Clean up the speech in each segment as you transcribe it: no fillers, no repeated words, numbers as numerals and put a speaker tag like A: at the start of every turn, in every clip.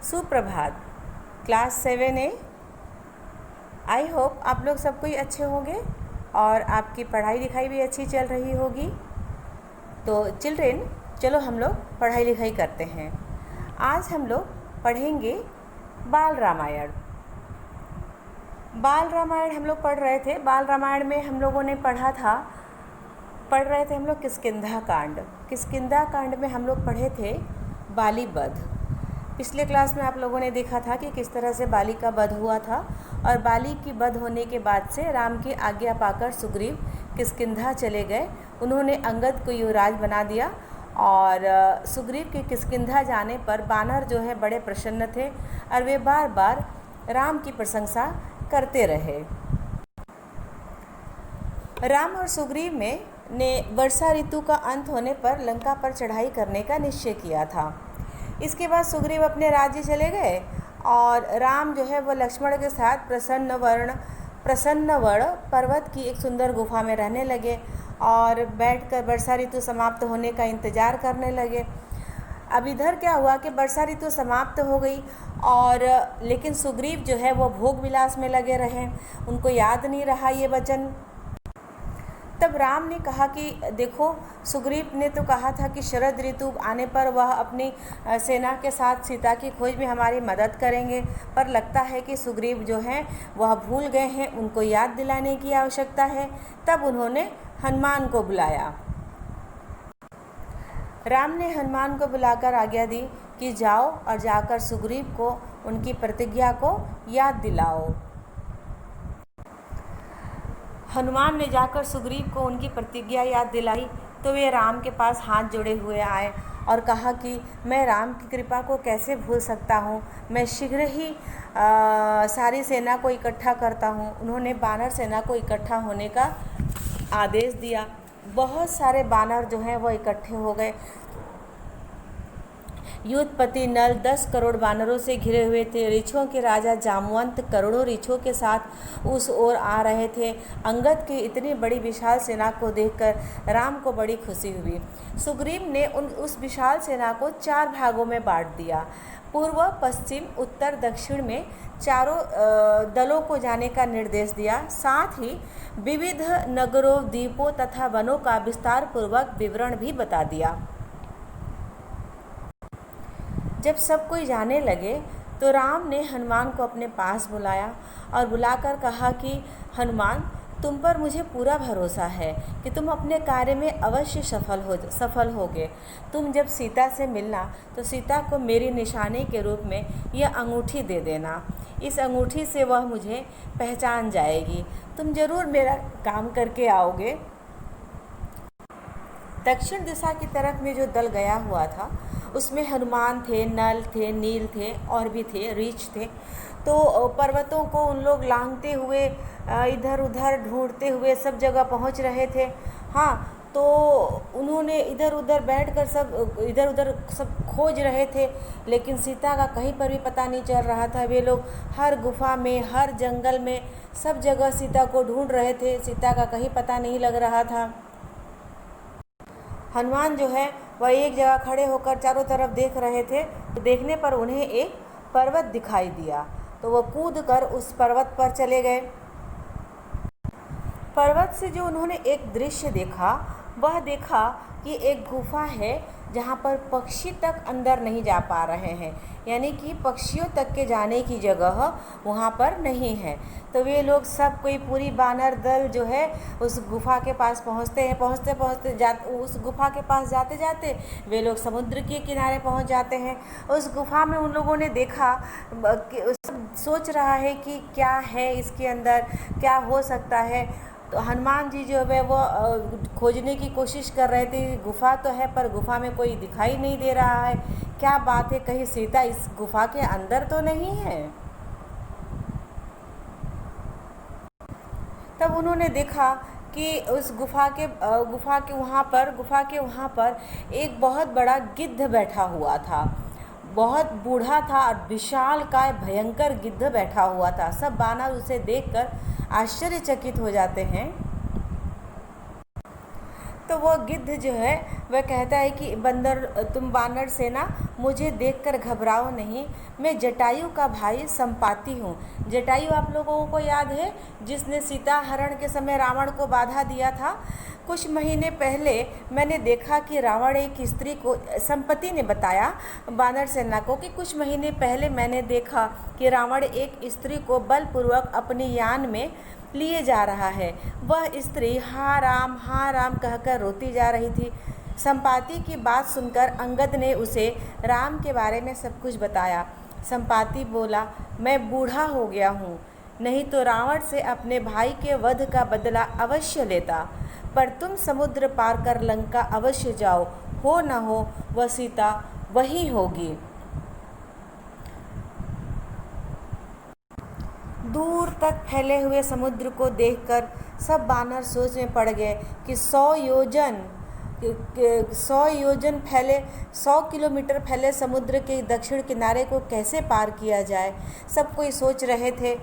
A: सुप्रभात। Class 7A। I hope आप लोग सब कोई अच्छे होंगे और आपकी पढ़ाई लिखाई भी अच्छी चल रही होगी। तो चिल्ड्रेन, चलो हम लोग पढ़ाई लिखाई करते हैं। आज हम लोग पढ़ेंगे बाल रामायण। बाल रामायण हम लोग पढ़ रहे थे। बाल रामायण में हम लोगों ने पढ़ रहे थे हम लोग किष्किंधा कांड। किष्किंधा कांड में हम लोग पढ़े थे बाली वध। पिछले क्लास में आप लोगों ने देखा था कि किस तरह से बाली का वध हुआ था और बाली की वध होने के बाद से राम की आज्ञा पाकर सुग्रीव किष्किंधा चले गए। उन्होंने अंगद को युवराज बना दिया और सुग्रीव के किष्किंधा जाने पर बानर जो है बड़े प्रसन्न थे और वे बार बार राम की प्रशंसा करते रहे। राम और सुग्रीव ने वर्षा ऋतु का अंत होने पर लंका पर चढ़ाई करने का निश्चय किया था। इसके बाद सुग्रीव अपने राज्य चले गए और राम जो है वो लक्ष्मण के साथ प्रसन्नवर्ण पर्वत की एक सुंदर गुफा में रहने लगे और बैठकर वर्षा ऋतु समाप्त होने का इंतज़ार करने लगे। अब इधर क्या हुआ कि वर्षा ऋतु समाप्त हो गई और लेकिन सुग्रीव जो है वो भोग विलास में लगे रहे। उनको याद नहीं रहा ये वचन। तब राम ने कहा कि देखो, सुग्रीव ने तो कहा था कि शरद ऋतु आने पर वह अपनी सेना के साथ सीता की खोज में हमारी मदद करेंगे, पर लगता है कि सुग्रीव जो हैं वह भूल गए हैं। उनको याद दिलाने की आवश्यकता है। तब उन्होंने हनुमान को बुलाया। राम ने हनुमान को बुलाकर आज्ञा दी कि जाओ और जाकर सुग्रीव को उनकी प्रतिज्ञा को याद दिलाओ। हनुमान ने जाकर सुग्रीव को उनकी प्रतिज्ञा याद दिलाई तो वे राम के पास हाथ जोड़े हुए आए और कहा कि मैं राम की कृपा को कैसे भूल सकता हूँ। मैं शीघ्र ही सारी सेना को इकट्ठा करता हूँ। उन्होंने बानर सेना को इकट्ठा होने का आदेश दिया। बहुत सारे बानर जो हैं वो इकट्ठे हो गए। युद्धपति नल 10 करोड़ बानरों से घिरे हुए थे। ऋक्षों के राजा जामवंत करोड़ों ऋक्षों के साथ उस ओर आ रहे थे। अंगद की इतनी बड़ी विशाल सेना को देखकर राम को बड़ी खुशी हुई। सुग्रीव ने उस विशाल सेना को 4 भागों में बांट दिया। पूर्व, पश्चिम, उत्तर, दक्षिण में चारों दलों को जाने का निर्देश दिया। साथ ही विविध नगरों, द्वीपों तथा वनों का विस्तार पूर्वक विवरण भी बता दिया। जब सब कोई जाने लगे तो राम ने हनुमान को अपने पास बुलाया और बुलाकर कहा कि हनुमान, तुम पर मुझे पूरा भरोसा है कि तुम अपने कार्य में अवश्य सफल होगे। तुम जब सीता से मिलना तो सीता को मेरी निशानी के रूप में यह अंगूठी दे देना। इस अंगूठी से वह मुझे पहचान जाएगी। तुम जरूर मेरा काम करके आओगे। दक्षिण दिशा की तरफ में जो दल गया हुआ था उसमें हनुमान थे, नल थे, नील थे और भी थे, रीछ थे। तो पर्वतों को उन लोग लांघते हुए इधर उधर ढूंढते हुए सब जगह पहुंच रहे थे। हाँ, तो उन्होंने इधर उधर बैठकर इधर उधर सब खोज रहे थे, लेकिन सीता का कहीं पर भी पता नहीं चल रहा था। वे लोग हर गुफा में, हर जंगल में, सब जगह सीता को ढूंढ रहे थे। सीता का कहीं पता नहीं लग रहा था। हनुमान जो है वह एक जगह खड़े होकर चारों तरफ देख रहे थे। तो देखने पर उन्हें एक पर्वत दिखाई दिया तो वह कूदकर उस पर्वत पर चले गए। पर्वत से जो उन्होंने एक दृश्य देखा, वह देखा कि एक गुफा है जहाँ पर पक्षी तक अंदर नहीं जा पा रहे हैं, यानी कि पक्षियों तक के जाने की जगह वहाँ पर नहीं है। तो वे लोग सब कोई पूरी बानर दल जो है उस गुफा के पास पहुँचते हैं। उस गुफा के पास जाते जाते वे लोग समुद्र के किनारे पहुँच जाते हैं। उस गुफा में उन लोगों ने देखा कि सोच रहा है कि क्या है इसके अंदर, क्या हो सकता है। तो हनुमान जी जो है वो खोजने की कोशिश कर रहे थे। गुफा तो है पर गुफा में कोई दिखाई नहीं दे रहा है। क्या बात है, कहीं सीता इस गुफा के अंदर तो नहीं है। तब उन्होंने देखा कि उस गुफा के वहाँ पर एक बहुत बड़ा गिद्ध बैठा हुआ था। बहुत बूढ़ा था और विशालकाय भयंकर गिद्ध बैठा हुआ था। सब बानर उसे देखकर आश्चर्यचकित हो जाते हैं। तो वह गिद्ध जो है वह कहता है कि बंदर तुम वानर सेना मुझे देखकर घबराओ नहीं, मैं जटायु का भाई संपाति हूँ। जटायु आप लोगों को याद है जिसने सीता हरण के समय रावण को बाधा दिया था। कुछ महीने पहले मैंने देखा कि रावण एक स्त्री को, संपत्ति ने बताया वानर सेना को कि कुछ महीने पहले मैंने देखा कि रावण एक स्त्री को बलपूर्वक अपनी यान में लिए जा रहा है। वह स्त्री हाँ राम कहकर रोती जा रही थी। संपाति की बात सुनकर अंगद ने उसे राम के बारे में सब कुछ बताया। संपाति बोला, मैं बूढ़ा हो गया हूँ, नहीं तो रावण से अपने भाई के वध का बदला अवश्य लेता, पर तुम समुद्र पार कर लंका अवश्य जाओ, हो न हो वह सीता वही होगी। दूर तक फैले हुए समुद्र को देखकर सब वानर सोच में पड़ गए कि 100 किलोमीटर फैले समुद्र के दक्षिण किनारे को कैसे पार किया जाए। सब कोई सोच रहे थे।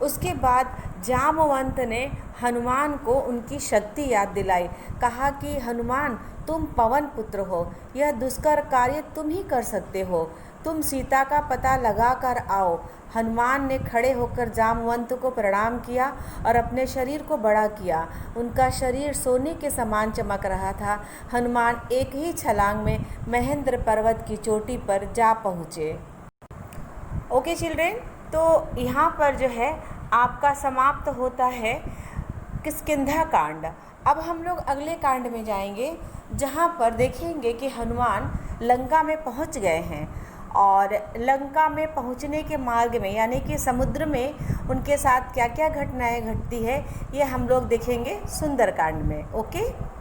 A: उसके बाद जामवंत ने हनुमान को उनकी शक्ति याद दिलाई। कहा कि हनुमान, तुम पवन पुत्र हो, यह दुष्कर कार्य तुम ही कर सकते हो, तुम सीता का पता लगा कर आओ। हनुमान ने खड़े होकर जामवंत को प्रणाम किया और अपने शरीर को बड़ा किया। उनका शरीर सोने के समान चमक रहा था। हनुमान एक ही छलांग में महेंद्र पर्वत की चोटी पर जा पहुँचे। ओके चिल्ड्रेन, तो यहाँ पर जो है आपका समाप्त होता है किष्किंधा कांड। अब हम लोग अगले कांड में जाएंगे जहाँ पर देखेंगे कि हनुमान लंका में पहुँच गए हैं और लंका में पहुँचने के मार्ग में यानी कि समुद्र में उनके साथ क्या क्या घटनाएं घटती है ये हम लोग देखेंगे सुंदरकांड में। ओके।